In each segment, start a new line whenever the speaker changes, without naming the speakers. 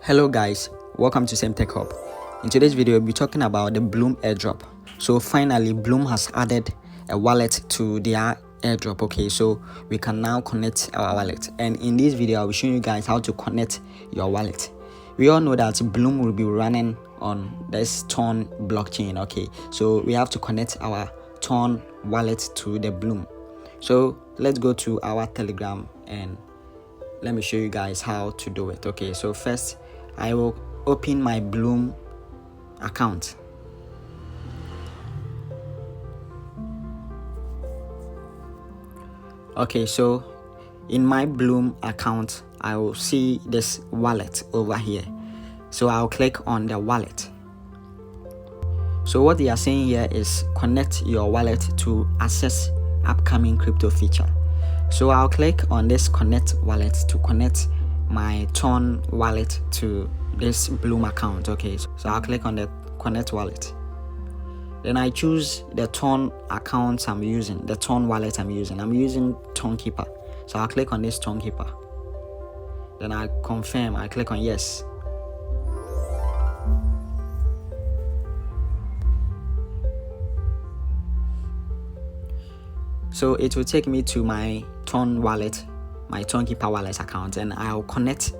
Hello guys, welcome to Same Tech Hub. In today's video, we'll be talking about the BLUM airdrop. So finally, BLUM has added a wallet to their airdrop. Okay, so we can now connect our wallet. And in this video, I'll be showing you guys how to connect your wallet. We all know that BLUM will be running on this Ton blockchain. Okay, so we have to connect our Ton wallet to the BLUM. So let's go to our Telegram and let me show you guys how to do it. Okay, so first I will open my BLUM account. Okay, so in my BLUM account I will see this wallet over here, so I'll click on the wallet. So what they are saying here is connect your wallet to access upcoming crypto feature. So I'll click on this connect wallet to connect my Ton wallet to this BLUM account. Okay, so I'll click on the connect wallet. Then I choose the Ton account I'm using, the Ton wallet I'm using. I'm using Tonkeeper. So I'll click on this Tonkeeper. Then I confirm, I click on yes. So it will take me to my Ton wallet, my Tonkeeper wallet account, and I'll connect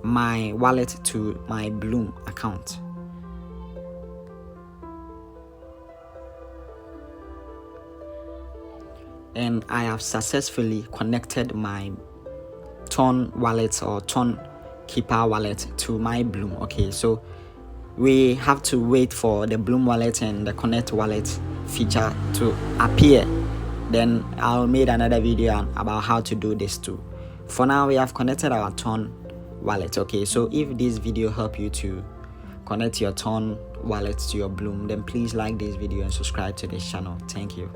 my wallet to my BLUM account. And I have successfully connected my Ton wallet or Tonkeeper wallet to my BLUM. Okay, so we have to wait for the BLUM wallet and the connect wallet feature to appear. Then I'll make another video about how to do this too. For now, we have connected our Ton wallet. Okay, so if this video helped you to connect your Ton wallet to your BLUM, then please like this video and subscribe to this channel. Thank you.